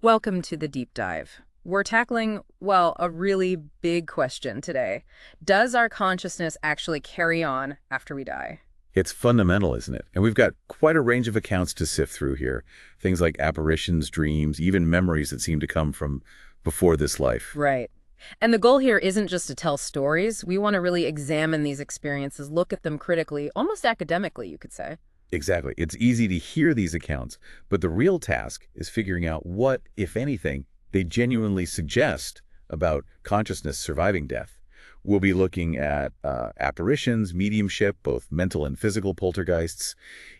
Welcome to the deep dive. We're tackling, well, a really big question today. Does our consciousness actually carry on after we die? It's fundamental, isn't it? And we've got quite a range of accounts to sift through here. Things like apparitions, dreams, even memories that seem to come from before this life. Right. And the goal here isn't just to tell stories. We want to really examine these experiences, look at them critically, almost academically, you could say. Exactly. It's easy to hear these accounts, but the real task is figuring out what, if anything, they genuinely suggest about consciousness surviving death. We'll be looking at apparitions, mediumship, both mental and physical poltergeists,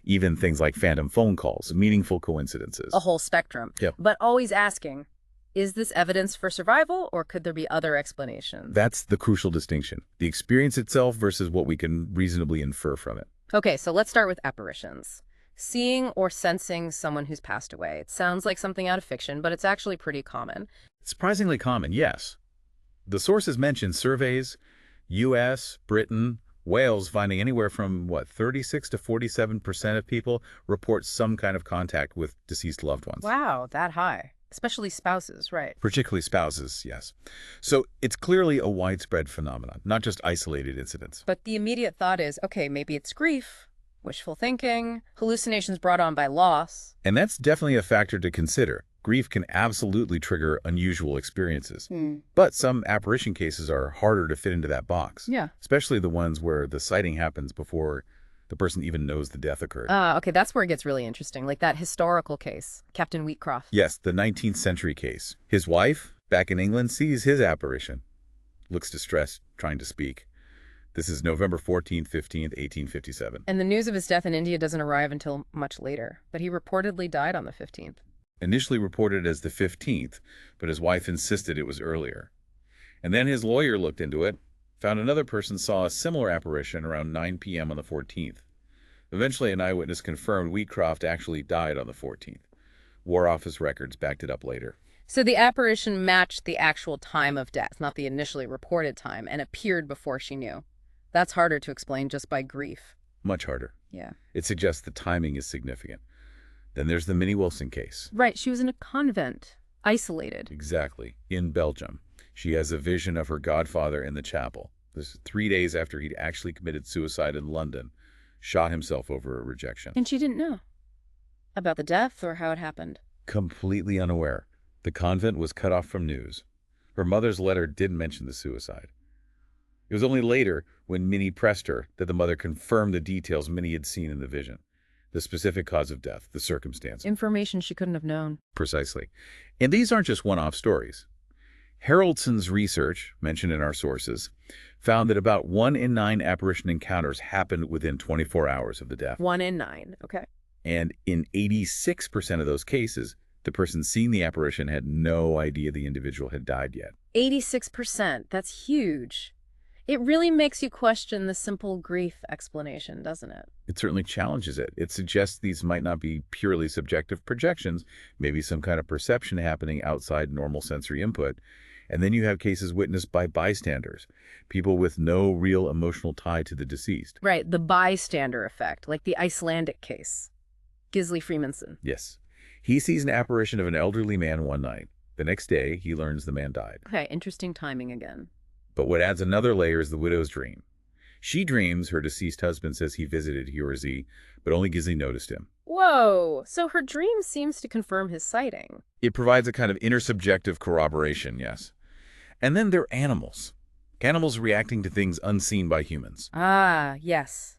even things like phantom phone calls, meaningful A coincidences. whole spectrum. Yep. But always asking, is this evidence for survival or could there be other explanations? That's the crucial distinction, the experience itself versus what we can reasonably infer from it. Okay, so let's start with apparitions. Seeing or sensing someone who's passed away. It sounds like something out of fiction, but it's actually pretty common. Surprisingly common, yes. The sources mention surveys, US, Britain, Wales finding anywhere from, 36 to 47% of people report some kind of contact with deceased loved ones. Wow, that high. Especially spouses, right? Particularly spouses, yes. So it's clearly a widespread phenomenon, not just isolated incidents. But the immediate thought is, okay, maybe it's grief, wishful thinking, hallucinations brought on by loss. And that's definitely a factor to consider. Grief can absolutely trigger unusual experiences. But some apparition cases are harder to fit into that box, Yeah. especially the ones where the sighting happens before the person even knows the death occurred. Okay, that's where it gets really interesting, like that historical case, Captain Wheatcroft. Yes, the 19th century case. His wife, back in England, sees his apparition. Looks distressed, trying to speak. This is November 14th, 15th, 1857. And the news of his death in India doesn't arrive until much later, but he reportedly died on the 15th. Initially reported as the 15th, but his wife insisted it was earlier. And then his lawyer looked into it, found another person saw a similar apparition around 9 p.m. on the 14th. Eventually, an eyewitness confirmed Wheatcroft actually died on the 14th. War Office records backed it up later. So the apparition matched the actual time of death, not the initially reported time, and appeared before she knew. That's harder to explain just by grief. Much harder. Yeah. It suggests the timing is significant. Then there's the Minnie Wilson case. Right, she was in a convent, isolated. Exactly. In Belgium. She has a vision of her godfather in the chapel. This is 3 days after he'd actually committed suicide in London, shot himself over a rejection. And she didn't know about the death or how it happened. Completely unaware. The convent was cut off from news. Her mother's letter did mention the suicide. It was only later, when Minnie pressed her, that the mother confirmed the details Minnie had seen in the vision. The specific cause of death, the circumstance. Information she couldn't have known. Precisely. And these aren't just one-off stories. Haraldson's research, mentioned in our sources, found that about 1 in 9 apparition encounters happened within 24 hours of the death. 1 in 9, okay. And in 86% of those cases, the person seeing the apparition had no idea the individual had died yet. 86%, that's huge. It really makes you question the simple grief explanation, doesn't it? It certainly challenges it. It suggests these might not be purely subjective projections, maybe some kind of perception happening outside normal sensory input. And then you have cases witnessed by bystanders, people with no real emotional tie to the deceased. Right, the bystander effect, like the Icelandic case. Gisli Freemanson. Yes. He sees an apparition of an elderly man one night. The next day, he learns the man died. Okay, interesting timing again. But what adds another layer is the widow's dream. She dreams her deceased husband says he visited he or Z, but only Gisli noticed him. Whoa, so her dream seems to confirm his sighting. It provides a kind of intersubjective corroboration, yes. And then there are animals. Animals reacting to things unseen by humans. Ah, yes.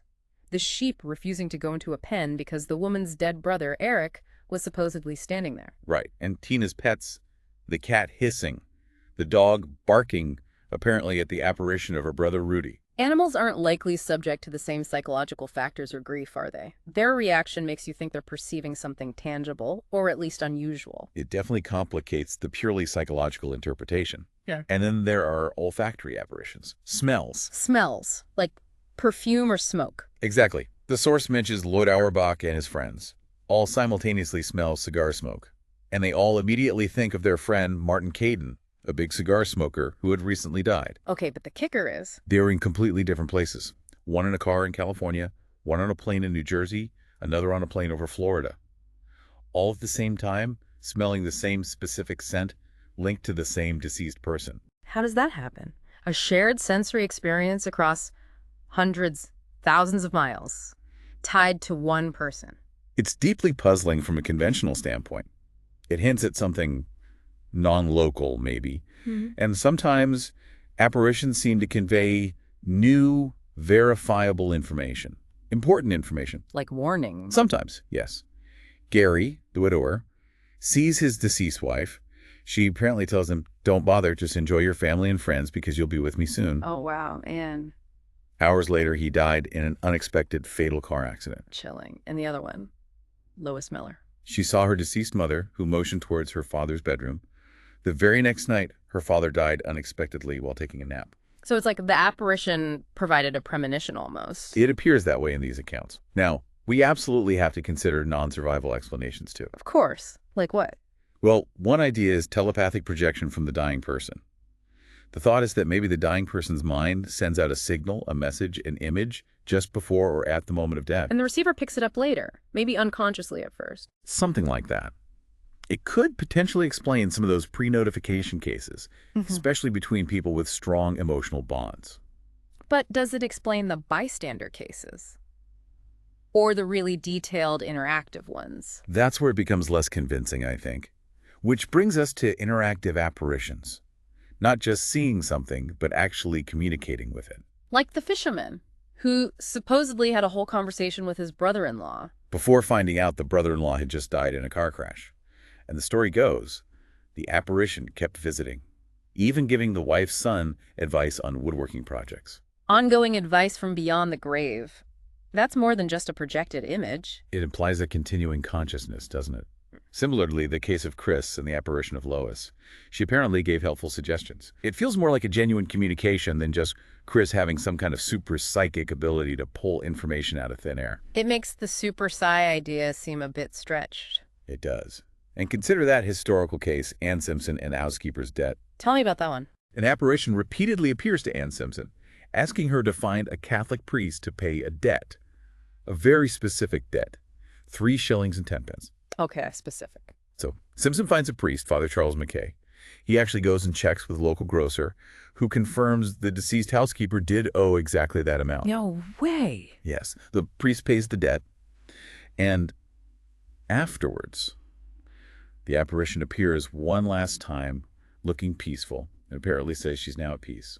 The sheep refusing to go into a pen because the woman's dead brother, Eric, was supposedly standing there. Right. And Tina's pets, the cat hissing, the dog barking, apparently at the apparition of her brother Rudy. Animals aren't likely subject to the same psychological factors or grief, are they? Their reaction makes you think they're perceiving something tangible, or at least unusual. It definitely complicates the purely psychological interpretation. Yeah. And then there are olfactory apparitions. Smells. Smells, like perfume or smoke. Exactly. The source mentions Lloyd Auerbach and his friends. All simultaneously smell cigar smoke. And they all immediately think of their friend Martin Caden, a big cigar smoker who had recently died. Okay, but the kicker is... They were in completely different places. One in a car in California, one on a plane in New Jersey, another on a plane over Florida. All at the same time, smelling the same specific scent linked to the same deceased person. How does that happen? A shared sensory experience across hundreds, thousands of miles, tied to one person. It's deeply puzzling from a conventional standpoint. It hints at something non-local, maybe. And sometimes apparitions seem to convey new, verifiable information. Important information. Like warnings. Sometimes, yes. Gary, the widower, sees his deceased wife. She apparently tells him, "Don't bother, just enjoy your family and friends because you'll be with me soon." Oh, wow. And Hours later, he died in an unexpected fatal car accident. chilling. And the other one, Lois Miller. She saw her deceased mother, who motioned towards her father's bedroom. The very next night, her father died unexpectedly while taking a nap. So it's like the apparition provided a premonition almost. It appears that way in these accounts. Now, we absolutely have to consider non-survival explanations too. Of course. Like what? Well, one idea is telepathic projection from the dying person. The thought is that maybe the dying person's mind sends out a signal, a message, an image just before or at the moment of death. And the receiver picks it up later, maybe unconsciously at first. Something like that. It could potentially explain some of those pre-notification cases, especially between people with strong emotional bonds. But does it explain the bystander cases? Or the really detailed interactive ones? That's where it becomes less convincing, I think. Which brings us to interactive apparitions. Not just seeing something, but actually communicating with it. Like the fisherman, who supposedly had a whole conversation with his brother-in-law. Before finding out the brother-in-law had just died in a car crash. And the story goes, the apparition kept visiting, even giving the wife's son advice on woodworking projects. Ongoing advice from beyond the grave. That's more than just a projected image. It implies a continuing consciousness, doesn't it? Similarly, the case of Chris and the apparition of Lois. She apparently gave helpful suggestions. It feels more like a genuine communication than just Chris having some kind of super psychic ability to pull information out of thin air. It makes the super psi idea seem a bit stretched. It does. And consider that historical case, Ann Simpson and the housekeeper's debt. Tell me about that one. An apparition repeatedly appears to Ann Simpson, asking her to find a Catholic priest to pay a debt. A very specific debt. 3 shillings and 10 pence. Okay, specific. So Simpson finds a priest, Father Charles McKay. He actually goes and checks with a local grocer who confirms the deceased housekeeper did owe exactly that amount. No way. Yes. The priest pays the debt. And afterwards, the apparition appears one last time, looking peaceful, and apparently says she's now at peace.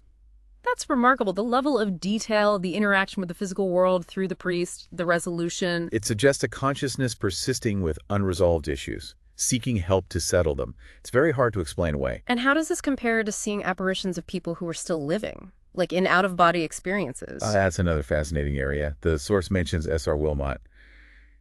That's remarkable. The level of detail, the interaction with the physical world through the priest, the resolution. It suggests a consciousness persisting with unresolved issues, seeking help to settle them. It's very hard to explain away. And how does this compare to seeing apparitions of people who are still living, like in out-of-body experiences? That's another fascinating area. The source mentions S.R. Wilmot.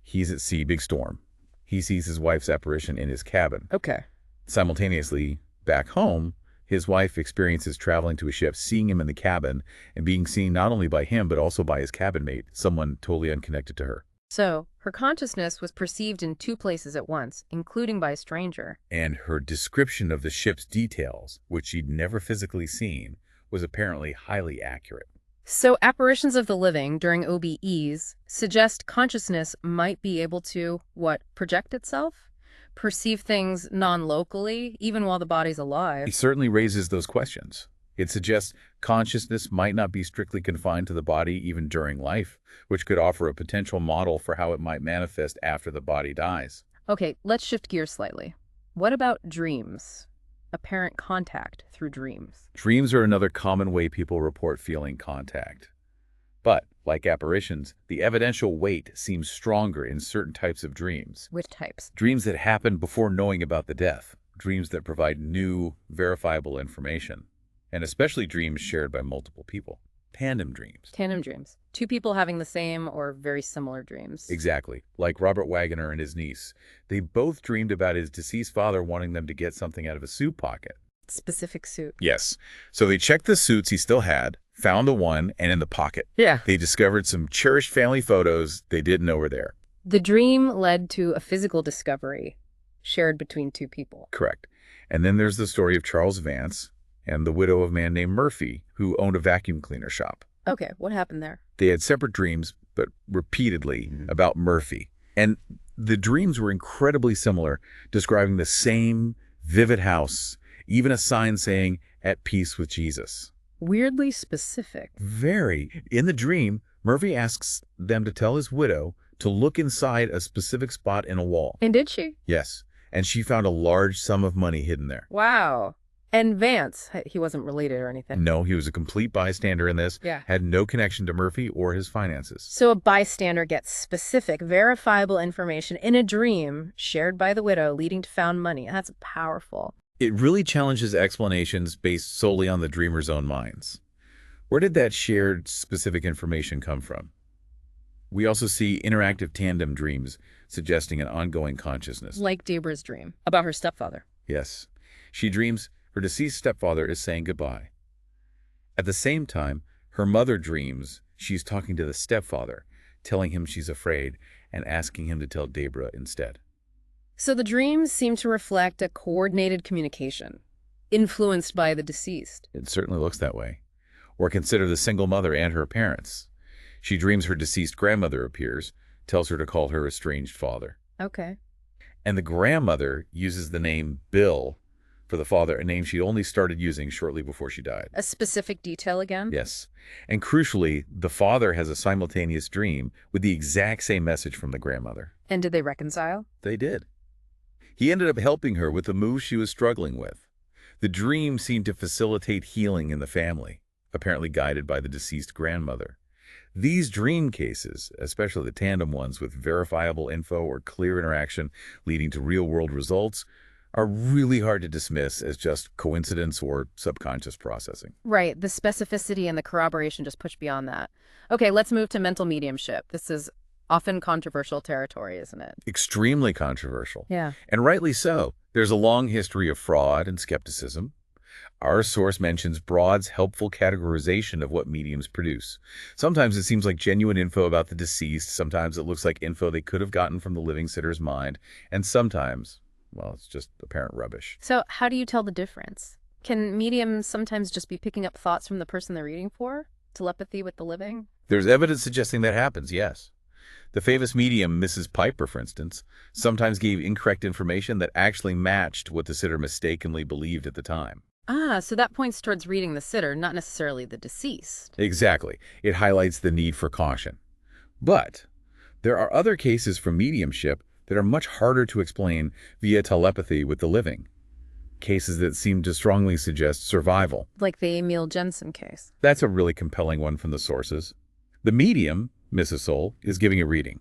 He's at sea, big storm. He sees his wife's apparition in his cabin. Okay. Simultaneously, back home, his wife experiences traveling to a ship, seeing him in the cabin, and being seen not only by him, but also by his cabin mate, someone totally unconnected to her. So, her consciousness was perceived in 2 places at once, including by a stranger. And her description of the ship's details, which she'd never physically seen, was apparently highly accurate. So, apparitions of the living during OBEs suggest consciousness might be able to, project itself? Perceive things non-locally, even while the body's alive. It certainly raises those questions. It suggests consciousness might not be strictly confined to the body even during life, which could offer a potential model for how it might manifest after the body dies. Okay, let's shift gears slightly. What about dreams? Apparent contact through dreams. Dreams are another common way people report feeling contact. But, like apparitions, the evidential weight seems stronger in certain types of dreams. Which types? Dreams that happen before knowing about the death. Dreams that provide new, verifiable information. And especially dreams shared by multiple people. Tandem dreams. Tandem dreams. 2 people having the same or very similar dreams. Exactly. Like Robert Wagner and his niece. They both dreamed about his deceased father wanting them to get something out of a suit pocket. Specific suit. Yes. So they checked the suits he still had, found the one, and in the pocket. Yeah. They discovered some cherished family photos they didn't know were there. The dream led to a physical discovery shared between 2 people. Correct. And then there's the story of Charles Vance and the widow of a man named Murphy, who owned a vacuum cleaner shop. Okay, what happened there? They had separate dreams, but repeatedly about Murphy. And The dreams were incredibly similar, describing the same vivid house, even a sign saying, "At peace with Jesus." Weirdly specific. Very. In the dream, Murphy asks them to tell his widow to look inside a specific spot in a wall. And did she? Yes, and she found a large sum of money hidden there. Wow. And Vance, he wasn't related or anything. No, he was a complete bystander in this, Yeah. had no connection to Murphy or his finances. So a bystander gets specific, verifiable information in a dream shared by the widow, leading to found money. That's powerful. It really challenges explanations based solely on the dreamer's own minds. Where did that shared specific information come from? We also see interactive tandem dreams suggesting an ongoing consciousness. Like Deborah's dream about her stepfather. Yes. She dreams her deceased stepfather is saying goodbye. At the same time, her mother dreams she's talking to the stepfather, telling him she's afraid and asking him to tell Deborah instead. So the dreams seem to reflect a coordinated communication, influenced by the deceased. It certainly looks that way. Or consider the single mother and her parents. She dreams her deceased grandmother appears, tells her to call her estranged father. Okay. And the grandmother uses the name Bill for the father, a name she only started using shortly before she died. A specific detail again? Yes. And crucially, the father has a simultaneous dream with the exact same message from the grandmother. And did they reconcile? They did. He ended up helping her with the move she was struggling with. The dream seemed to facilitate healing in the family, apparently guided by the deceased grandmother. These dream cases, especially the tandem ones with verifiable info or clear interaction leading to real-world results, are really hard to dismiss as just coincidence or subconscious processing. Right. The specificity and the corroboration just push beyond that. Okay, let's move to mental mediumship. This is often controversial territory, isn't it? Extremely controversial. Yeah. And rightly so. There's a long history of fraud and skepticism. Our source mentions Broad's helpful categorization of what mediums produce. Sometimes it seems like genuine info about the deceased, sometimes it looks like info they could have gotten from the living sitter's mind, and sometimes, well, it's just apparent rubbish. So how do you tell the difference? Can mediums sometimes just be picking up thoughts from the person they're reading for? Telepathy with the living? There's evidence suggesting that happens, yes. The famous medium, Mrs. Piper, for instance, sometimes gave incorrect information that actually matched what the sitter mistakenly believed at the time. Ah, so that points towards reading the sitter, not necessarily the deceased. Exactly. It highlights the need for caution. But there are other cases from mediumship that are much harder to explain via telepathy with the living. Cases that seem to strongly suggest survival. Like the Emil Jensen case. That's a really compelling one from the sources. The medium, Mrs. Soul, is giving a reading.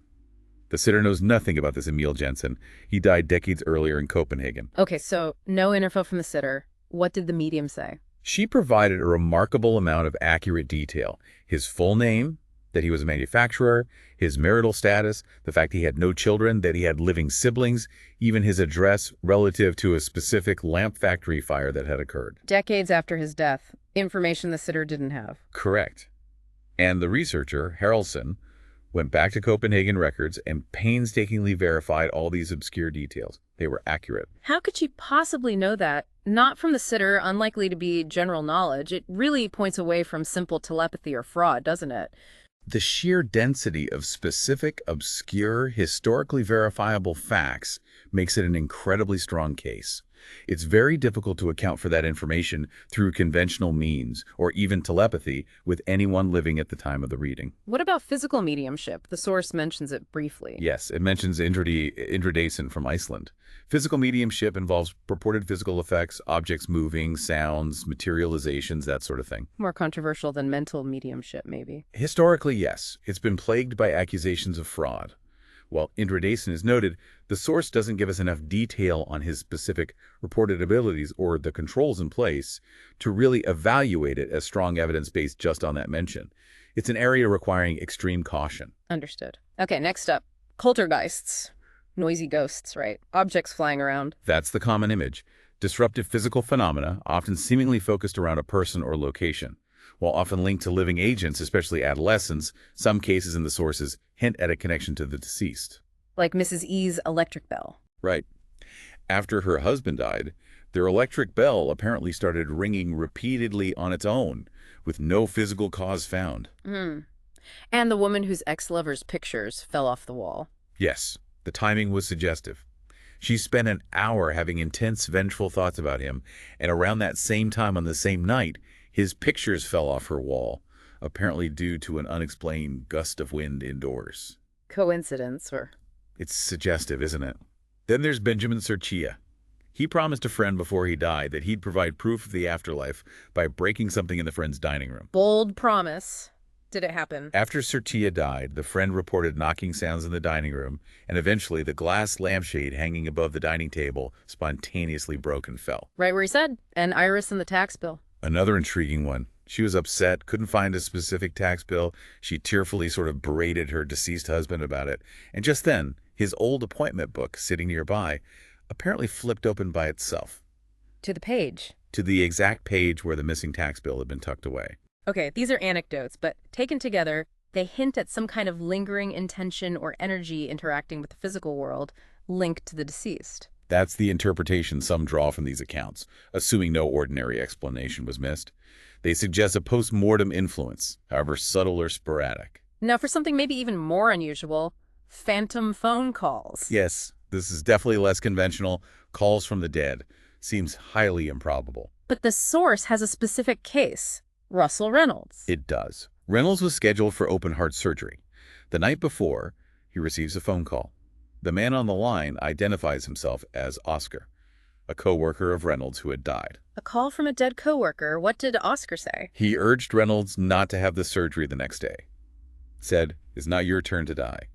The sitter knows nothing about this Emil Jensen. He died decades earlier in Copenhagen. Okay, so no info from the sitter. What did the medium say? She provided a remarkable amount of accurate detail. His full name, that he was a manufacturer, his marital status, the fact he had no children, that he had living siblings, even his address relative to a specific lamp factory fire that had occurred. Decades after his death, information the sitter didn't have. Correct. And the researcher, Harrelson, went back to Copenhagen records and painstakingly verified all these obscure details. They were accurate. How could she possibly know that? Not from the sitter, unlikely to be general knowledge. It really points away from simple telepathy or fraud, doesn't it? The sheer density of specific, obscure, historically verifiable facts makes it an incredibly strong case. It's very difficult to account for that information through conventional means or even telepathy with anyone living at the time of the reading. What about physical mediumship? The source mentions it briefly. Yes, it mentions Indridason from Iceland. Physical mediumship involves purported physical effects, objects moving, sounds, materializations, that sort of thing. More controversial than mental mediumship, maybe. Historically, yes. It's been plagued by accusations of fraud. While Indridason is noted, the source doesn't give us enough detail on his specific reported abilities or the controls in place to really evaluate it as strong evidence based just on that mention. It's an area requiring extreme caution. Understood. Okay, next up. Poltergeists. Noisy ghosts, right? Objects flying around. That's the common image. Disruptive physical phenomena, often seemingly focused around a person or location. While often linked to living agents, especially adolescents, some cases in the sources hint at a connection to the deceased. Like Mrs. E's electric bell. Right. After her husband died, their electric bell apparently started ringing repeatedly on its own, with no physical cause found. And the woman whose ex-lover's pictures fell off the wall. Yes, The timing was suggestive. She spent an hour having intense, vengeful thoughts about him, and around that same time on the same night, his pictures fell off her wall, apparently due to an unexplained gust of wind indoors. Coincidence, or... It's suggestive, isn't it? Then there's Benjamin Serchia. He promised a friend before he died that he'd provide proof of the afterlife by breaking something in the friend's dining room. Bold promise. Did it happen? After Serchia died, the friend reported knocking sounds in the dining room, and eventually the glass lampshade hanging above the dining table spontaneously broke and fell. Right where he said. An iris in the tax bill. Another intriguing one. She was upset, couldn't find a specific tax bill. She tearfully sort of berated her deceased husband about it. And just then, his old appointment book, sitting nearby, apparently flipped open by itself. To the page. To the exact page where the missing tax bill had been tucked away. Okay, these are anecdotes, but taken together, they hint at some kind of lingering intention or energy interacting with the physical world linked to the deceased. That's the interpretation some draw from these accounts, assuming no ordinary explanation was missed. They suggest a post-mortem influence, however subtle or sporadic. Now, for something maybe even more unusual, phantom phone calls. Yes, this is definitely less conventional. Calls from the dead. Seems highly improbable. But the source has a specific case. Russell Reynolds. It does. Reynolds was scheduled for open-heart surgery. The night before, he receives a phone call. The man on the line identifies himself as Oscar, a co-worker of Reynolds who had died. A call from a dead coworker. What did Oscar say? He urged Reynolds not to have the surgery the next day. Said, "It's not your turn to die."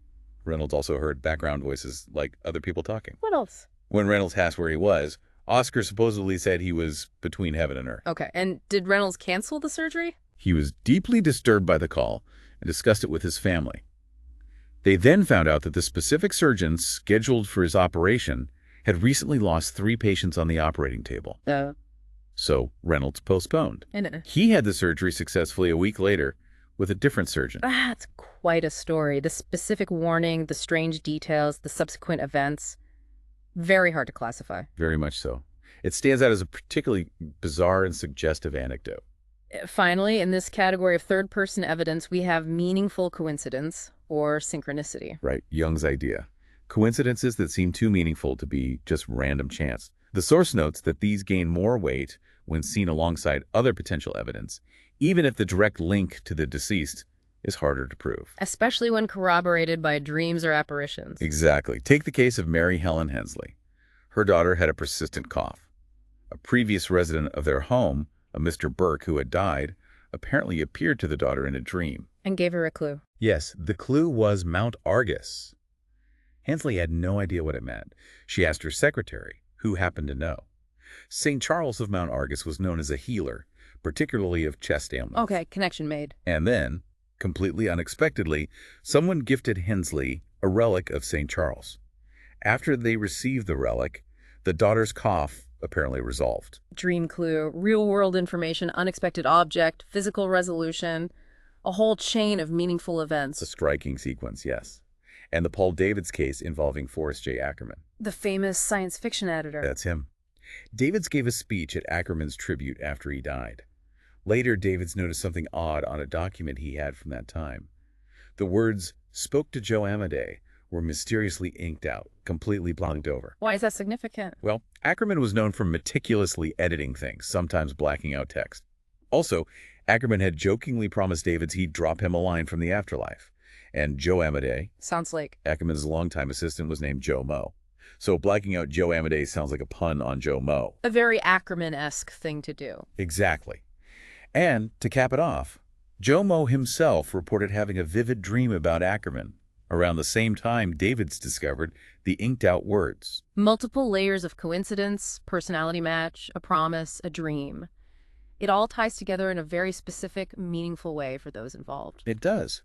Reynolds also heard background voices like other people talking. What else? When Reynolds asked where he was, Oscar supposedly said he was between heaven and earth. Okay, and did Reynolds cancel the surgery? He was deeply disturbed by the call and discussed it with his family. They then found out that the specific surgeon scheduled for his operation had recently lost 3 patients on the operating table. So Reynolds postponed. He had the surgery successfully a week later with a different surgeon. That's quite a story. The specific warning, the strange details, the subsequent events. Very hard to classify. Very much so. It stands out as a particularly bizarre and suggestive anecdote. Finally, in this category of third-person evidence, we have meaningful coincidence or synchronicity. Right, Jung's idea. Coincidences that seem too meaningful to be just random chance. The source notes that these gain more weight when seen alongside other potential evidence, even if the direct link to the deceased is harder to prove. Especially when corroborated by dreams or apparitions. Exactly. Take the case of Mary Helen Hensley. Her daughter had a persistent cough. A previous resident of their home, a Mr. Burke who had died, apparently appeared to the daughter in a dream. And gave her a clue. Yes, the clue was Mount Argus. Hensley had no idea what it meant. She asked her secretary, who happened to know. St. Charles of Mount Argus was known as a healer, particularly of chest ailments. Okay, connection made. And then, completely unexpectedly, someone gifted Hensley a relic of St. Charles. After they received the relic, the daughter's cough apparently resolved. Dream clue, real-world information, unexpected object, physical resolution, a whole chain of meaningful events. A striking sequence, yes. And the Paul Davids case involving Forrest J. Ackerman. The famous science fiction editor. That's him. Davids gave a speech at Ackerman's tribute after he died. Later, Davids noticed something odd on a document he had from that time. The words, "spoke to Joe Amadei," were mysteriously inked out, completely blanked over. Why is that significant? Well, Ackerman was known for meticulously editing things, sometimes blacking out text. Also, Ackerman had jokingly promised Davids he'd drop him a line from the afterlife. And Joe Amadei, Sounds like Ackerman's longtime assistant, was named Joe Moe. So blacking out Joe Amadei sounds like a pun on Joe Moe. a very Ackerman-esque thing to do. Exactly. And, to cap it off, Joe Moe himself reported having a vivid dream about Ackerman, around the same time Davids discovered the inked-out words. Multiple layers of coincidence, personality match, a promise, a dream. It all ties together in a very specific, meaningful way for those involved. It does.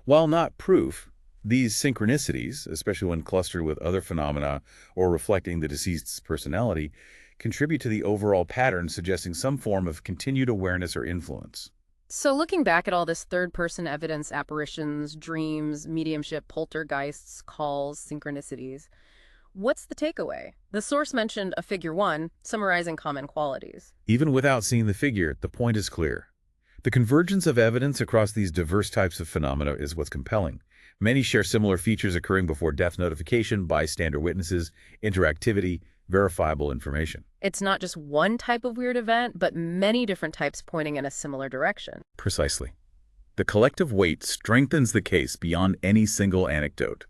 While not proof, these synchronicities, especially when clustered with other phenomena or reflecting the deceased's personality, contribute to the overall pattern suggesting some form of continued awareness or influence. So looking back at all this third-person evidence, apparitions, dreams, mediumship, poltergeists, calls, synchronicities, what's the takeaway? The source mentioned a figure 1, summarizing common qualities. Even without seeing the figure, the point is clear. The convergence of evidence across these diverse types of phenomena is what's compelling. Many share similar features occurring before death notification, bystander witnesses, interactivity, verifiable information. It's not just one type of weird event, but many different types pointing in a similar direction. Precisely. The collective weight strengthens the case beyond any single anecdote.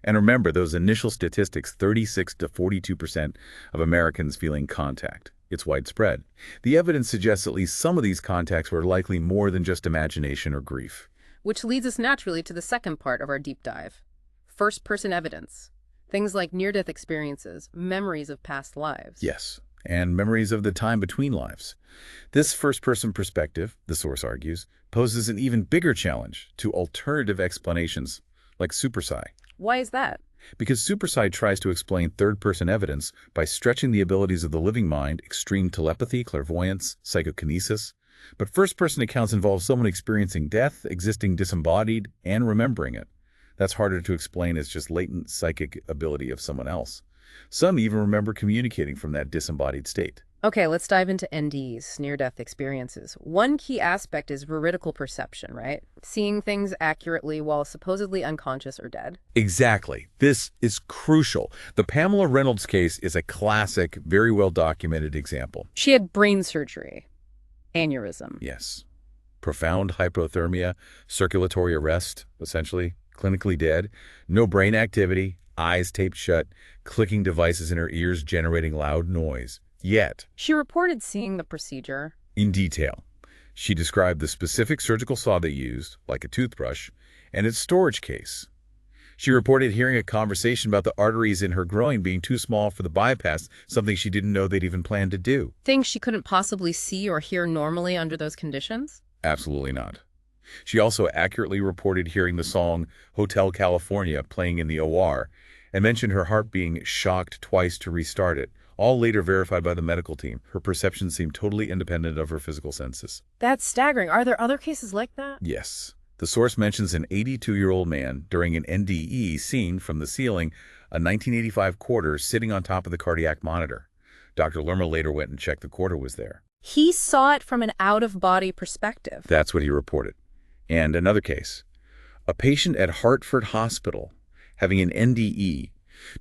And remember those initial statistics, 36 to 42% of Americans feeling contact. It's widespread. The evidence suggests at least some of these contacts were likely more than just imagination or grief. Which leads us naturally to the second part of our deep dive. First-person evidence. Things like near-death experiences, memories of past lives. Yes, and memories of the time between lives. This first-person perspective, the source argues, poses an even bigger challenge to alternative explanations, like superpsi. Why is that? Because superpsi tries to explain third-person evidence by stretching the abilities of the living mind, extreme telepathy, clairvoyance, psychokinesis. But first-person accounts involve someone experiencing death, existing disembodied, and remembering it. That's harder to explain as just latent psychic ability of someone else. Some even remember communicating from that disembodied state. Okay, let's dive into NDEs, near-death experiences. One key aspect is veridical perception, right? Seeing things accurately while supposedly unconscious or dead. Exactly. This is crucial. The Pamela Reynolds case is a classic, very well-documented example. She had brain surgery, aneurysm. Yes. Profound hypothermia, circulatory arrest, essentially, clinically dead, no brain activity, eyes taped shut, clicking devices in her ears generating loud noise. Yet, She reported seeing the procedure. in detail, she described the specific surgical saw they used, like a toothbrush, and its storage case. She reported hearing a conversation about the arteries in her groin being too small for the bypass, something she didn't know they'd even planned to do. Things she couldn't possibly see or hear normally under those conditions? Absolutely not. She also accurately reported hearing the song Hotel California playing in the OR and mentioned her heart being shocked twice to restart it, all later verified by the medical team. Her perception seemed totally independent of her physical senses. That's staggering. Are there other cases like that? Yes. The source mentions an 82-year-old man during an NDE seen from the ceiling, a 1985 quarter sitting on top of the cardiac monitor. Dr. Lerma later went and checked the quarter was there. He saw it from an out-of-body perspective. That's what he reported. And another case. A patient at Hartford Hospital having an NDE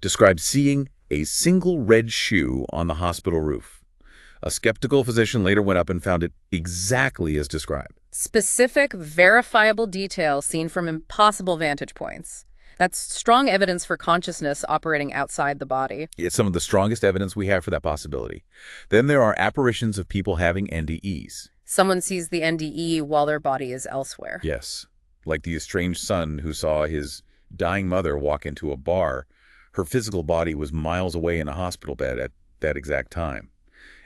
described seeing a single red shoe on the hospital roof. A skeptical physician later went up and found it exactly as described. Specific, verifiable details seen from impossible vantage points. That's strong evidence for consciousness operating outside the body. It's some of the strongest evidence we have for that possibility. Then there are apparitions of people having NDEs. Someone sees the NDE while their body is elsewhere. Yes, like the estranged son who saw his dying mother walk into a bar. Her physical body was miles away in a hospital bed at that exact time.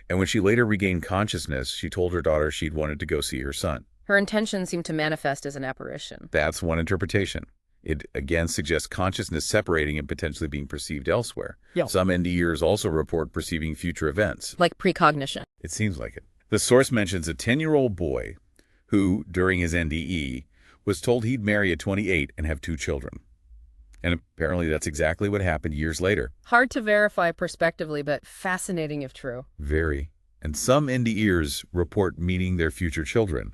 And when she later regained consciousness, she told her daughter she'd wanted to go see her son. Her intention seemed to manifest as an apparition. That's one interpretation. It again suggests consciousness separating and potentially being perceived elsewhere. Yeah. Some NDErs also report perceiving future events. Like precognition. It seems like it. The source mentions a 10-year-old boy who, during his NDE, was told he'd marry at 28 and have 2 children. And apparently that's exactly what happened years later. Hard to verify prospectively, but fascinating if true. Very. And some NDErs report meeting their future children,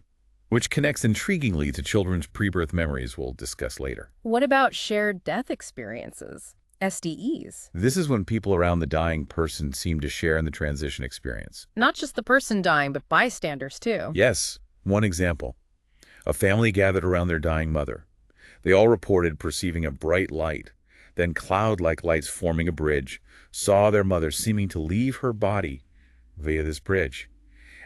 which connects intriguingly to children's pre-birth memories we'll discuss later. What about shared death experiences? SDEs? This is when people around the dying person seem to share in the transition experience. Not just the person dying, but bystanders too. Yes. One example. A family gathered around their dying mother. They all reported perceiving a bright light, then cloud-like lights forming a bridge, saw their mother seeming to leave her body via this bridge,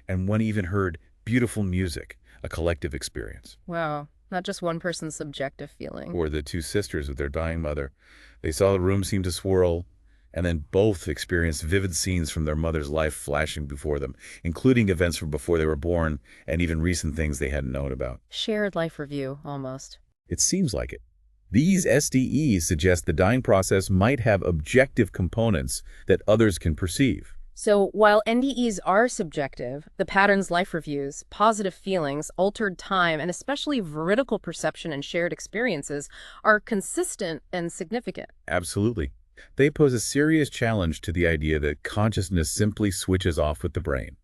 and one even heard beautiful music, a collective experience. Wow, not just one person's subjective feeling. Or the 2 sisters of their dying mother. They saw the room seem to swirl, and then both experienced vivid scenes from their mother's life flashing before them, including events from before they were born and even recent things they hadn't known about. Shared life review, almost. It seems like it. These SDEs suggest the dying process might have objective components that others can perceive. So while NDEs are subjective, the patterns life reviews, positive feelings, altered time, and especially veridical perception and shared experiences are consistent and significant. Absolutely. They pose a serious challenge to the idea that consciousness simply switches off with the brain.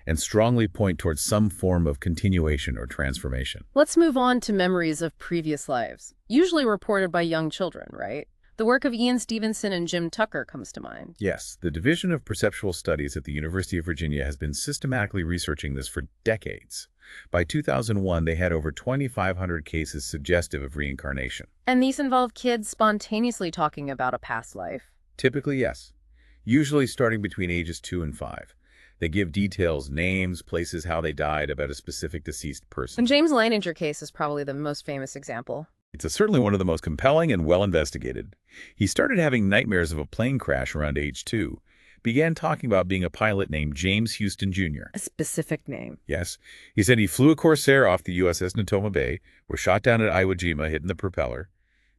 and strongly point towards some form of continuation or transformation. Let's move on to memories of previous lives, usually reported by young children, right? The work of Ian Stevenson and Jim Tucker comes to mind. Yes, the Division of Perceptual Studies at the University of Virginia has been systematically researching this for decades. By 2001, they had over 2,500 cases suggestive of reincarnation. And these involve kids spontaneously talking about a past life. Typically, yes. Usually starting between ages 2 and 5. They give details, names, places, how they died, about a specific deceased person. And James Leininger case is probably the most famous example. It's certainly one of the most compelling and well-investigated. He started having nightmares of a plane crash around age 2. Began talking about being a pilot named James Houston Jr. A specific name. Yes. He said he flew a Corsair off the USS Natoma Bay, was shot down at Iwo Jima, hitting the propeller.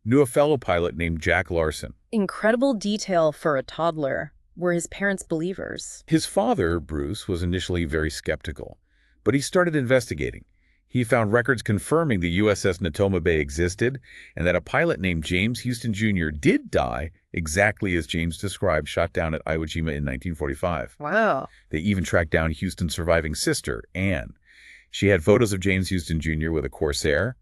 Knew a fellow pilot named Jack Larson. Incredible detail for a toddler. Were his parents believers? His father, Bruce, was initially very skeptical, but he started investigating. He found records confirming the USS Natoma Bay existed and that a pilot named James Houston Jr. did die exactly as James described, shot down at Iwo Jima in 1945. Wow. They even tracked down Houston's surviving sister, Anne. She had photos of James Houston Jr. with a Corsair.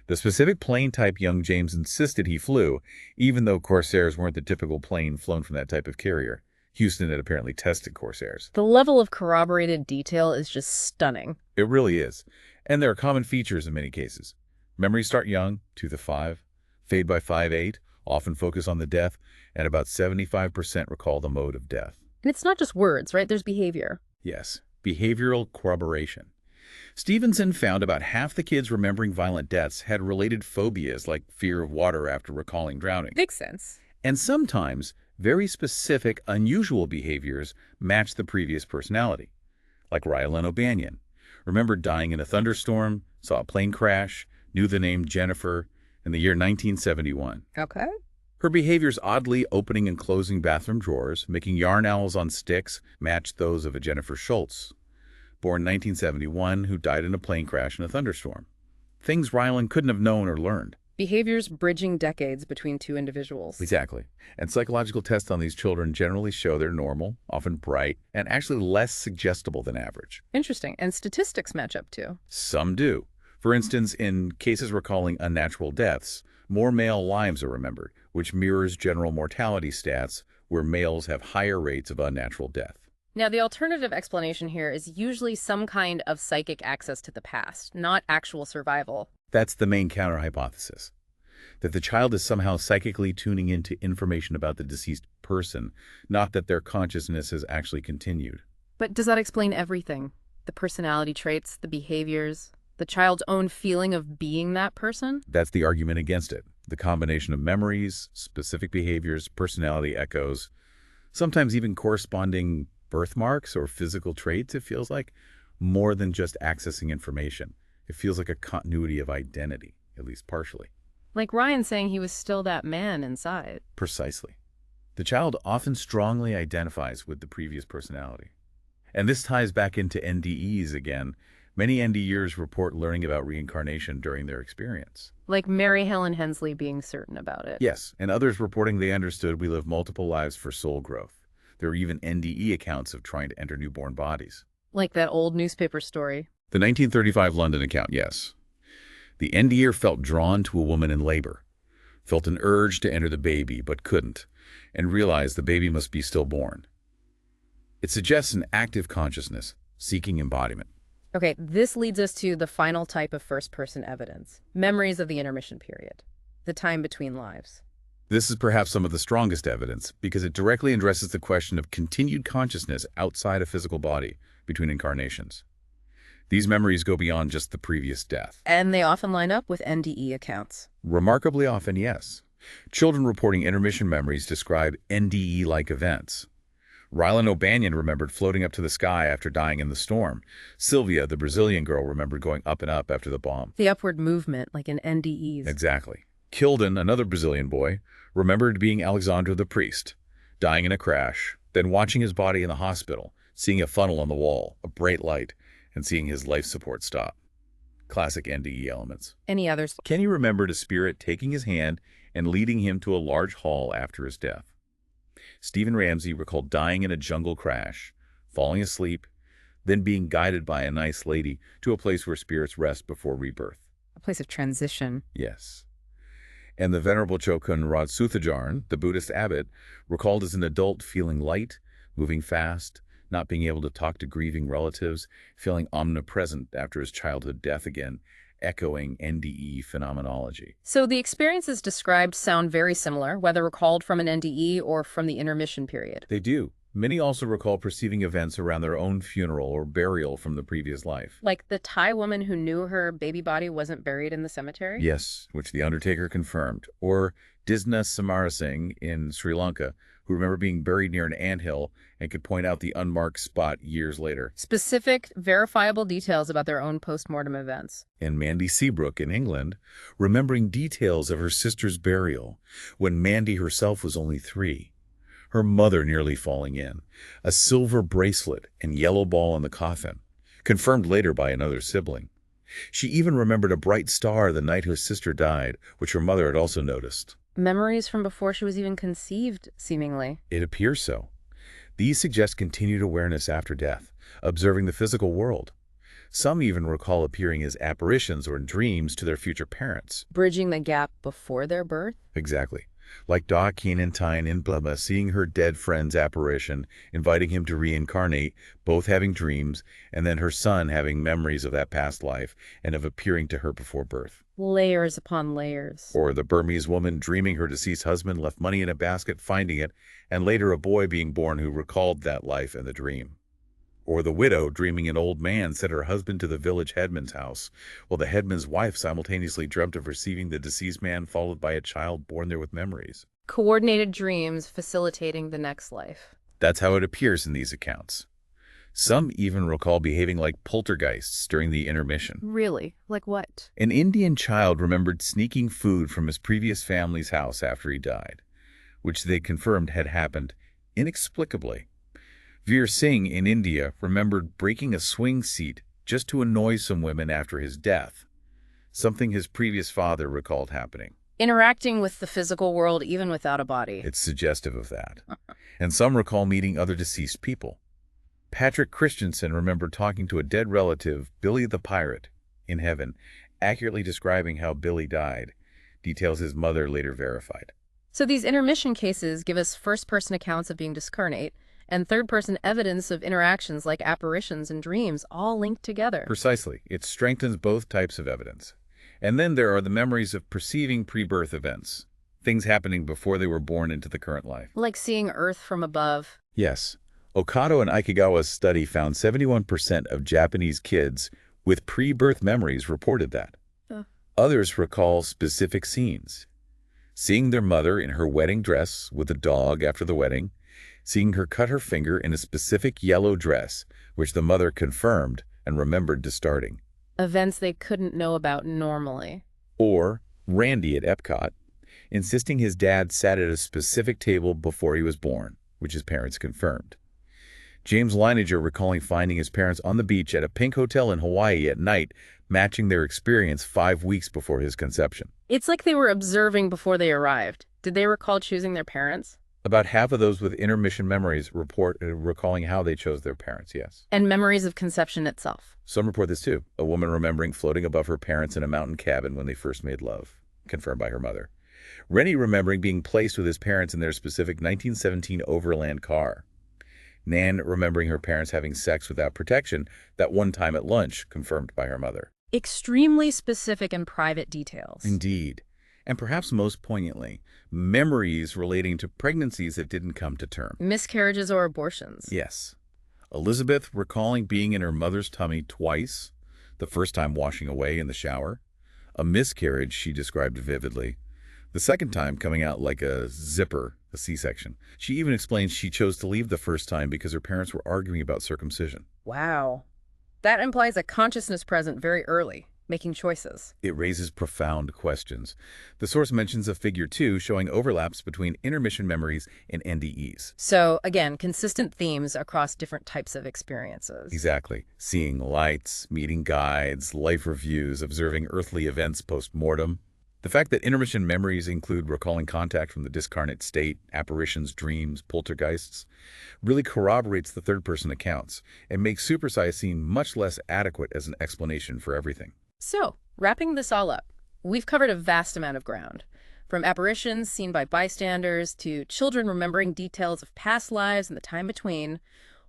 The specific plane type young James insisted he flew, even though Corsairs weren't the typical plane flown from that type of carrier. Houston had apparently tested Corsairs. The level of corroborated detail is just stunning. It really is. And there are common features in many cases. Memories start young, 2 to 5, fade by 5-8, often focus on the death, and about 75% recall the mode of death. And it's not just words, right? There's behavior. Yes, behavioral corroboration. Stevenson found about half the kids remembering violent deaths had related phobias like fear of water after recalling drowning. Makes sense. And sometimes very specific, unusual behaviors match the previous personality, like Rylan O'Banion. Remembered dying in a thunderstorm, saw a plane crash, knew the name Jennifer in the year 1971. Okay. Her behaviors, oddly opening and closing bathroom drawers, making yarn owls on sticks, matched those of a Jennifer Schultz, born 1971, who died in a plane crash in a thunderstorm. Things Rylan couldn't have known or learned. Behaviors bridging decades between two individuals. Exactly. And psychological tests on these children generally show they're normal, often bright, and actually less suggestible than average. Interesting. And statistics match up too. Some do. For instance, in cases recalling unnatural deaths, more male lives are remembered, which mirrors general mortality stats where males have higher rates of unnatural death. Now, the alternative explanation here is usually some kind of psychic access to the past, not actual survival. That's the main counter-hypothesis, that the child is somehow psychically tuning into information about the deceased person, not that their consciousness has actually continued. But does that explain everything? The personality traits, the behaviors, the child's own feeling of being that person? That's the argument against it. The combination of memories, specific behaviors, personality echoes, sometimes even corresponding birthmarks or physical traits, it feels like, more than just accessing information. It feels like a continuity of identity, at least partially. Like Ryan saying he was still that man inside. Precisely. The child often strongly identifies with the previous personality. And this ties back into NDEs again. Many NDEs report learning about reincarnation during their experience. Like Mary Helen Hensley being certain about it. Yes, and others reporting they understood we live multiple lives for soul growth. There are even NDE accounts of trying to enter newborn bodies. Like that old newspaper story. The 1935 London account, yes. The NDEer felt drawn to a woman in labor, felt an urge to enter the baby but couldn't, and realized the baby must be stillborn. It suggests an active consciousness, seeking embodiment. Okay, this leads us to the final type of first-person evidence, memories of the intermission period, the time between lives. This is perhaps some of the strongest evidence because it directly addresses the question of continued consciousness outside a physical body between incarnations. These memories go beyond just the previous death. And they often line up with NDE accounts. Remarkably often, yes. Children reporting intermission memories describe NDE-like events. Rylan O'Banion remembered floating up to the sky after dying in the storm. Sylvia, the Brazilian girl, remembered going up and up after the bomb. The upward movement, like in NDEs. Exactly. Kilden, another Brazilian boy, remembered being Alexander the priest, dying in a crash, then watching his body in the hospital, seeing a funnel on the wall, a bright light, and seeing his life support stop. Classic NDE elements. Any others? Kenny remembered a spirit taking his hand and leading him to a large hall after his death. Stephen Ramsey recalled dying in a jungle crash, falling asleep, then being guided by a nice lady to a place where spirits rest before rebirth. A place of transition. Yes. And the Venerable Chokhun Rodsuthajarn, the Buddhist abbot, recalled as an adult feeling light, moving fast, not being able to talk to grieving relatives, feeling omnipresent after his childhood death again, echoing NDE phenomenology. So the experiences described sound very similar, whether recalled from an NDE or from the intermission period. They do. Many also recall perceiving events around their own funeral or burial from the previous life. Like the Thai woman who knew her baby body wasn't buried in the cemetery? Yes, which the Undertaker confirmed. Or Disna Samarasinghe in Sri Lanka, who remembered being buried near an anthill and could point out the unmarked spot years later. Specific, verifiable details about their own post-mortem events. And Mandy Seabrook in England, remembering details of her sister's burial when Mandy herself was only 3. Her mother nearly falling in, a silver bracelet and yellow ball in the coffin, confirmed later by another sibling. She even remembered a bright star the night her sister died, which her mother had also noticed. Memories from before she was even conceived, seemingly. It appears so. These suggest continued awareness after death, observing the physical world. Some even recall appearing as apparitions or in dreams to their future parents. Bridging the gap before their birth? Exactly. Like Da Keenan Tyne in Blema seeing her dead friend's apparition, inviting him to reincarnate, both having dreams, and then her son having memories of that past life and of appearing to her before birth. Layers upon layers. Or the Burmese woman dreaming her deceased husband left money in a basket, finding it, and later a boy being born who recalled that life and the dream. Or the widow dreaming an old man sent her husband to the village headman's house, while the headman's wife simultaneously dreamt of receiving the deceased man followed by a child born there with memories. Coordinated dreams facilitating the next life. That's how it appears in these accounts. Some even recall behaving like poltergeists during the intermission. Really? Like what? An Indian child remembered sneaking food from his previous family's house after he died, which they confirmed had happened inexplicably. Veer Singh in India remembered breaking a swing seat just to annoy some women after his death, something his previous father recalled happening. Interacting with the physical world even without a body. It's suggestive of that. And some recall meeting other deceased people. Patrick Christensen remembered talking to a dead relative, Billy the Pirate, in heaven, accurately describing how Billy died, details his mother later verified. So these intermission cases give us first-person accounts of being discarnate, and third-person evidence of interactions like apparitions and dreams, all linked together. Precisely. It strengthens both types of evidence. And then there are the memories of perceiving pre-birth events, things happening before they were born into the current life. Like seeing Earth from above. Yes. Okado and Aikigawa's study found 71% of Japanese kids with pre-birth memories reported that. Others recall specific scenes. Seeing their mother in her wedding dress with a dog after the wedding, seeing her cut her finger in a specific yellow dress, which the mother confirmed and remembered discarding. Events they couldn't know about normally. Or Randy at Epcot, insisting his dad sat at a specific table before he was born, which his parents confirmed. James Leininger recalling finding his parents on the beach at a pink hotel in Hawaii at night, matching their experience 5 weeks before his conception. It's like they were observing before they arrived. Did they recall choosing their parents? About half of those with intermission memories report recalling how they chose their parents, yes. And memories of conception itself. Some report this too. A woman remembering floating above her parents in a mountain cabin when they first made love, confirmed by her mother. Rennie remembering being placed with his parents in their specific 1917 Overland car. Nan remembering her parents having sex without protection that one time at lunch, confirmed by her mother. Extremely specific and private details. Indeed. And perhaps most poignantly, memories relating to pregnancies that didn't come to term. Miscarriages or abortions. Yes. Elizabeth recalling being in her mother's tummy twice, the first time washing away in the shower. A miscarriage she described vividly. The second time coming out like a zipper, a C-section. She even explained she chose to leave the first time because her parents were arguing about circumcision. Wow. That implies a consciousness present very early, making choices. It raises profound questions. The source mentions a figure 2 showing overlaps between intermission memories and NDEs. So, again, consistent themes across different types of experiences. Exactly. Seeing lights, meeting guides, life reviews, observing earthly events post-mortem. The fact that intermission memories include recalling contact from the discarnate state, apparitions, dreams, poltergeists, really corroborates the third-person accounts and makes supersize seem much less adequate as an explanation for everything. So, wrapping this all up, we've covered a vast amount of ground. From apparitions seen by bystanders to children remembering details of past lives and the time between,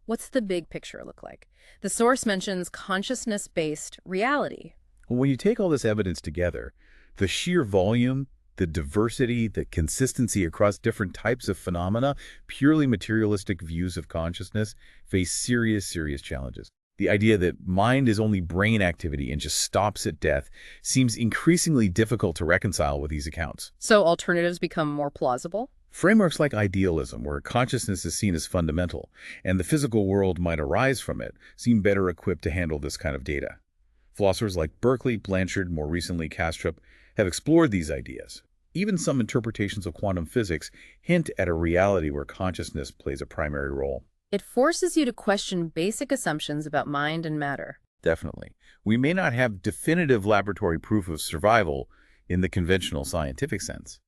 what's the big picture look like? The source mentions consciousness-based reality. Well, when you take all this evidence together, the sheer volume, the diversity, the consistency across different types of phenomena, purely materialistic views of consciousness, face serious, serious challenges. The idea that mind is only brain activity and just stops at death seems increasingly difficult to reconcile with these accounts. So alternatives become more plausible? Frameworks like idealism, where consciousness is seen as fundamental, and the physical world might arise from it, seem better equipped to handle this kind of data. Philosophers like Berkeley, Blanchard, more recently Kastrup, have explored these ideas. Even some interpretations of quantum physics hint at a reality where consciousness plays a primary role. It forces you to question basic assumptions about mind and matter. Definitely. We may not have definitive laboratory proof of survival in the conventional scientific sense,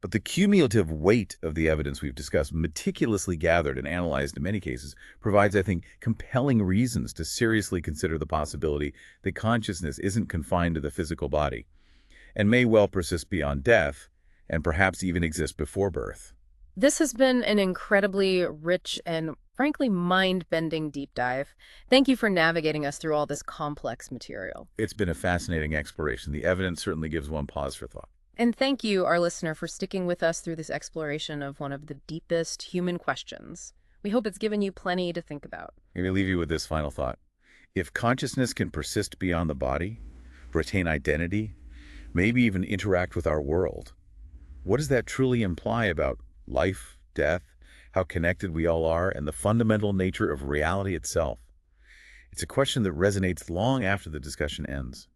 but the cumulative weight of the evidence we've discussed, meticulously gathered and analyzed in many cases, provides, I think, compelling reasons to seriously consider the possibility that consciousness isn't confined to the physical body and may well persist beyond death and perhaps even exist before birth. This has been an incredibly rich and, frankly, mind-bending deep dive. Thank you for navigating us through all this complex material. It's been a fascinating exploration. The evidence certainly gives one pause for thought. And thank you, our listener, for sticking with us through this exploration of one of the deepest human questions. We hope it's given you plenty to think about. Let me leave you with this final thought. If consciousness can persist beyond the body, retain identity, maybe even interact with our world, what does that truly imply about life, death, how connected we all are, and the fundamental nature of reality itself? It's a question that resonates long after the discussion ends.